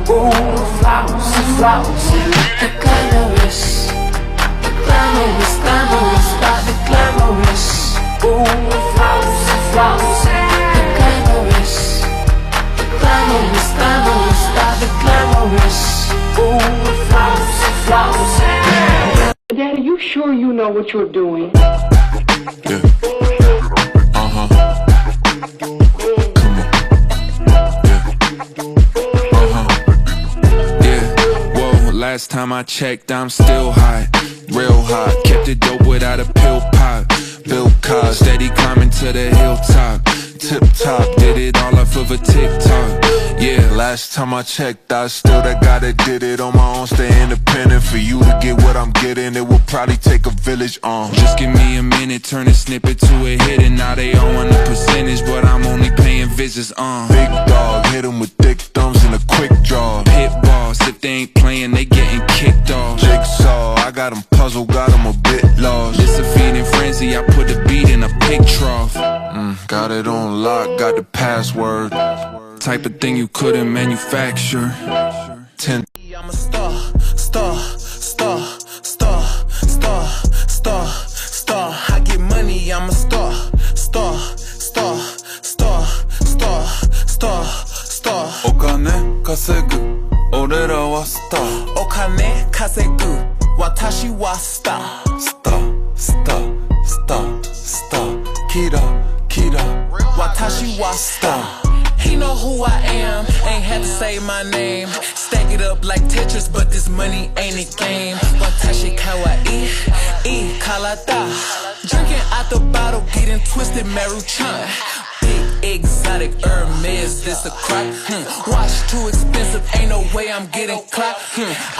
Ooh, flowers, flowers, the glamorous, glamorous, by the glamorous. Ooh, flowers, flowers, the glamorous, glamorous, by the glamorous. Ooh, flowers, flowers. Daddy, you sure you know what you're doing? Yeah. Uh-huh. Come on. Yeah. Uh-huh. Yeah. Whoa, last time I checked, I'm still hot. Real hot. Kept it dope without a pill pop. Bill Cos, steady climbing to the hilltop. Tip top, did it all off of a TikTok. Yeah, last time I checked, I still that guy that did it on my own. Stay independent. For you to get what I'm getting, it will probably take a village. Just give me a minute, turn a snippet to a hit, and now they all want a percentage, but I'm only paying visits. Big dog, hit 'em with thick thumbs and a quick draw. Pit boss, if they ain't playing, they getting kicked off. Jigsaw, I got 'em puzzled, got 'em a bit lost. It's a feeding frenzy, I put the beat in a pig trough. Got it on lock, got the password. Type of thing you couldn't manufacture. 10. I'm a star. I get money, I'm a star. Okane kasegu, orera wa star. Okane kasegu, watashi wa star. Star. Kira, watashi wa star. He know who I am, ain't had to say my name. Stack it up like Tetris, but this money ain't a game. Watashi kawaii, kalata. Drinking out the bottle, getting twisted, Maruchan. Big exotic Hermes, this a crop. Watch too expensive, ain't no way I'm getting clapped.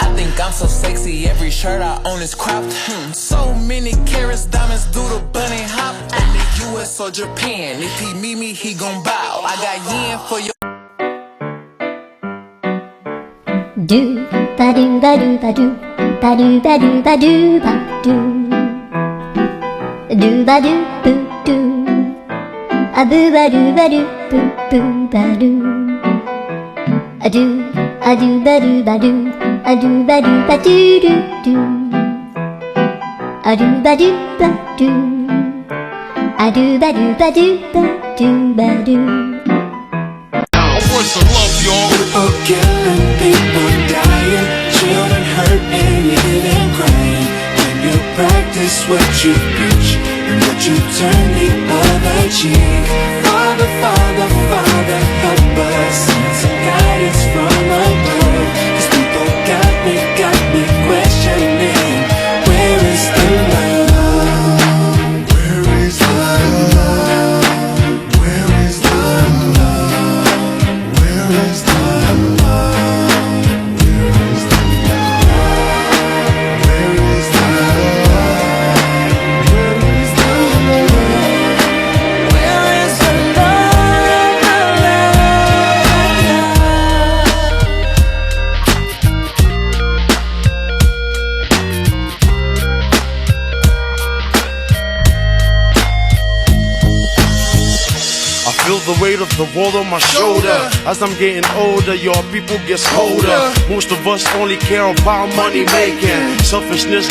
I think I'm so sexy, every shirt I own is cropped. So many carats, diamonds do the bunny hop. In the US or Japan, if he meet me, he gon' bow. I got yen for your. Do ba do ba do ba do ba do ba do ba do ba do ba do boo do a boo ba do ba do boo boo ba do a do ba do ba do a do ba do ba do do do a do ba do ba do a do ba do ba do ba do ba do. What's the love, y'all? People killing, people dying, children hurt and living crying. When you practice what you preach and what you turn the other cheek. Father, Father, Father, help us. Send some guidance from above. These people got me questioning. Where is the love? Where is the love? Where is the love? Where is the love? Where is the love? Where is the love? Where is the love? Where is the I feel the weight of the world on my shoulder. As I'm getting older, your people get colder. Most of us only care about money making. Selfishness.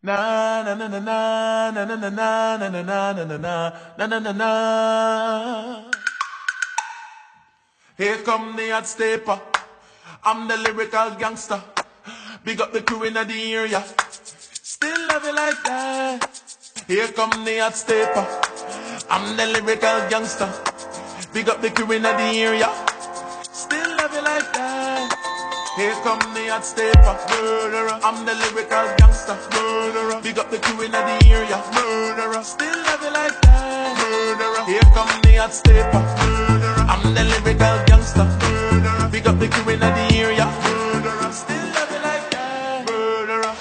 Na na na na na na na na na na na na na na na na. Here come the hot stepper. I'm the lyrical gangster. Big up the crew in the area. Still love it like that. Here come the hot stepper. I'm the lyrical gangster. Big up the crew in the area. Still love it like that. Here come the hot stepper. Murderer. I'm the lyrical gangster. Murderer. Big up the crew in the area. Murderer. Still love it like that. Murderer. Here come the hot stepper. Murderer. I'm the lyrical gangster. Murderer. Big up the crew in the area. Murderer. Still love it like that. Murderer.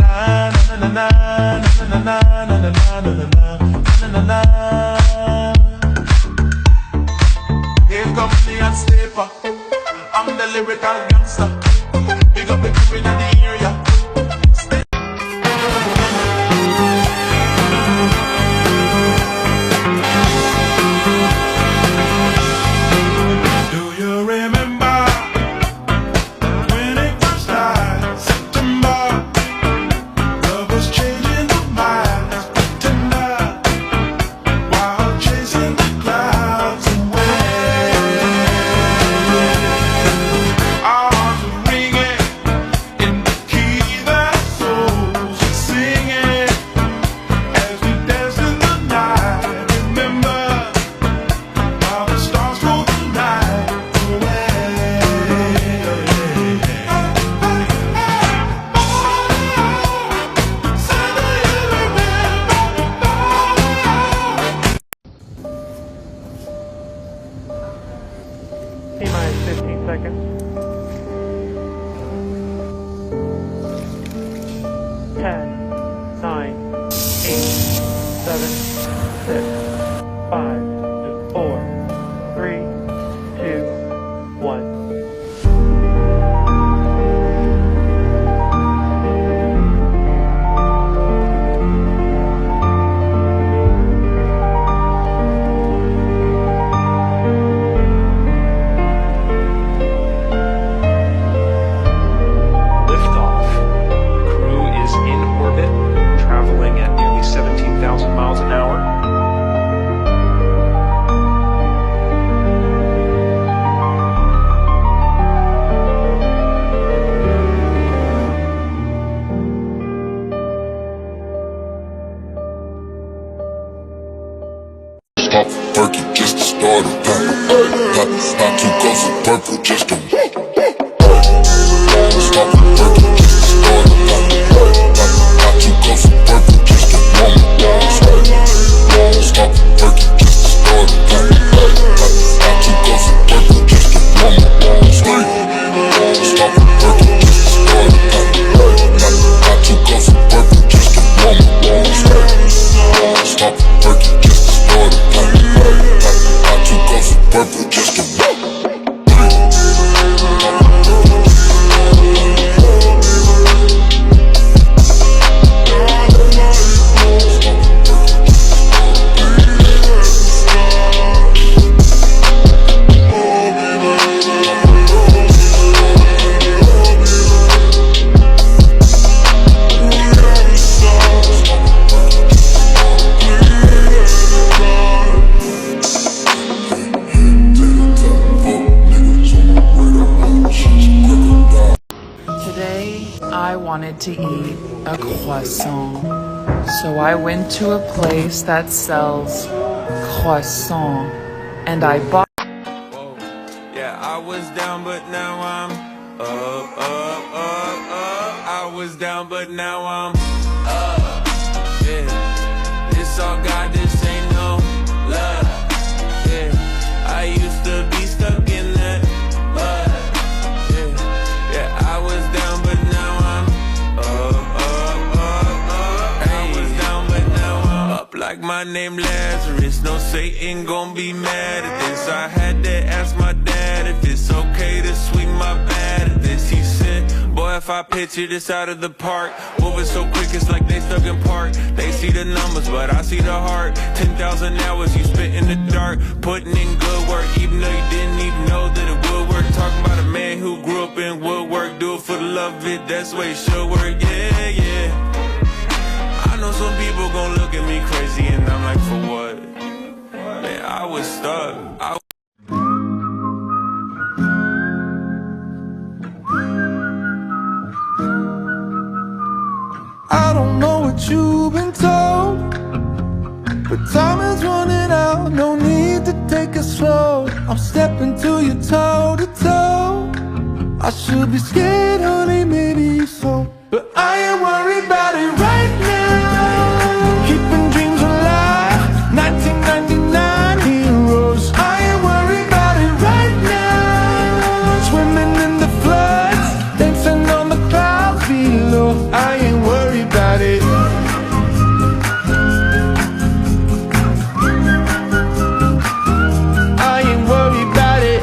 Na na na na na na na na na na na na na. Here comes the hot stepper. I'm the lyrical gangster. Big up the crew in the area. Do you remember 10, 9, 8, 7, 6, 5, 4, 3, 2, 1. Perky just to start a Not 2 cups of purple just to Stop perky just to start a Not 2 cups of purple just to Stop perky just to start a Not 2 cups of purple just to Stop perky just to start a Not 2 cups of purple just to Stop perky just to start a Not 2 cups of purple just to I wanted to eat a croissant, so I went to a place that sells croissant, and I bought. Whoa. Yeah, I was down, but now I'm up. I was down, but now I'm up. Yeah, this all God, this ain't no love. Yeah, I used to be stuck in that mud. Yeah, I was down, but now I'm up. I was down, but now I'm up like my name Lazarus. No Satan gon' be mad at this. I had to ask my dad if it's okay to sweep my bad at this. He said, boy, if I picture this out of the park, moving so quick it's like they stuck in park. They see the numbers, but I see the heart. 10,000 hours you spent in the dark, putting in good work, even though you didn't even know that it would work. Talking about a man who grew up in woodwork, do it for the love of it, that's the way it should work. Yeah, yeah. I know some people gon' look at me crazy, and I'm like, for what? Man, I was stuck. I don't know what you've been told, but time is running out, no need to take it slow. I'm stepping to you toe to toe. I should be scared, honey, maybe so, but I ain't worried about it right now. Keeping dreams alive, 1999 heroes. I ain't worried about it right now. Swimming in the floods, dancing on the clouds below. I ain't worried about it. I ain't worried about it.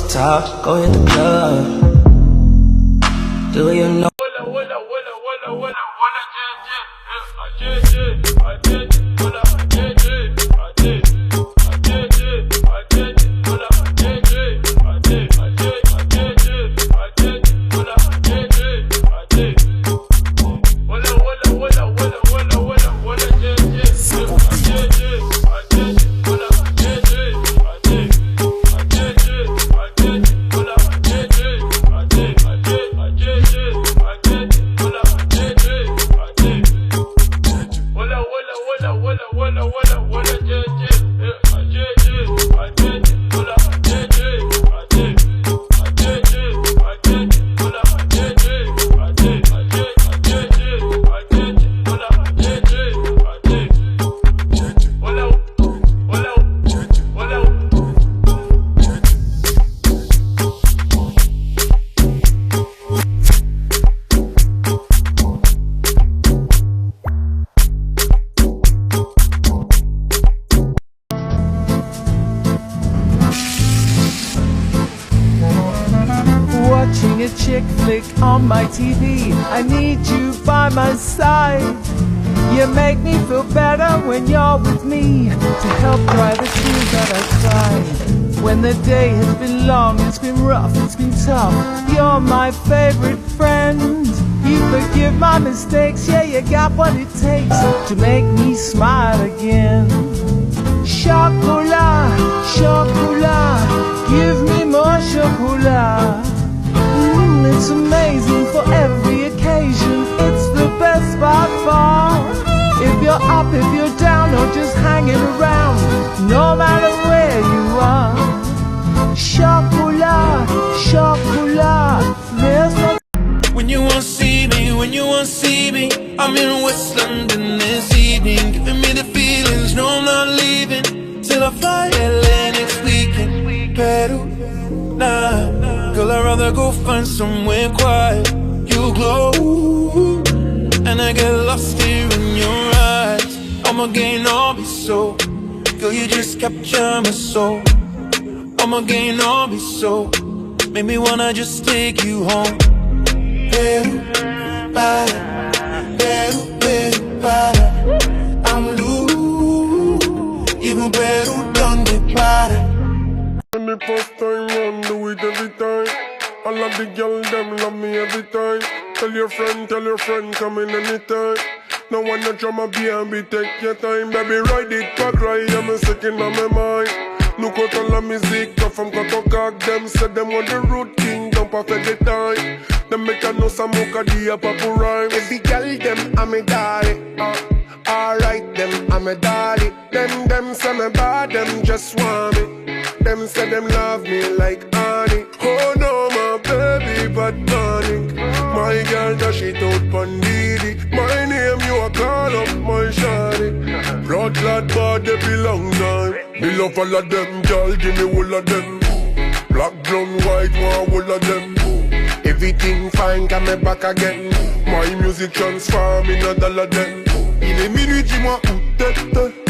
the top, go hit the club. Do you know? Watching a chick flick on my TV, I need you by my side. You make me feel better when you're with me, to help dry the tears that I cried. When the day has been long, it's been rough, it's been tough, you're my favorite friend. You forgive my mistakes, yeah, you got what it takes to make me smile again. Chocolat, chocolat, give me more chocolat. It's amazing for every occasion, it's the best by far. If you're up, if you're down, or just hanging around, no matter where you are. Chocolat, chocolat, there's no. When you won't see me, when you won't see me, I'm in West London this evening, giving me the feelings, no I'm not leaving, till I fly LA next weekend. Peru, nah, girl I'd rather go find somewhere quiet. You glow, and I get lost here in your eyes. I'ma gain all be so, girl you just capture my soul. I'ma gain all be so, make me wanna just take you home. Peru, para, Peru, Peru, para. I'm loose, even Peru donde para. When the first time run, do it every time. All of the girls, them love me every time. Tell your friend, come in anytime. No one no drama, B&B, take your time. Baby, ride it, back right, I'm a second on my mind. Look out all the music, come from Kotokak. Them said them want the root king, don't perfect the time. Them make a no some mocha, the papu rhyme. Every girl, them, I'm a dolly. Alright, them, I'm a dolly. Them, say me bad, them just want me. Them say them love me like honey. Oh no, my baby, but panic. My girl, dash it out, pandidi. My name, you a call up, my shawty. Blood clad body belong time. Me love all of them, girl, give me all of them. Black, brown, white, one, all of them. Everything fine, come me back again. My music transform in a dollar them. Il est minuit, dis-moi où t'es.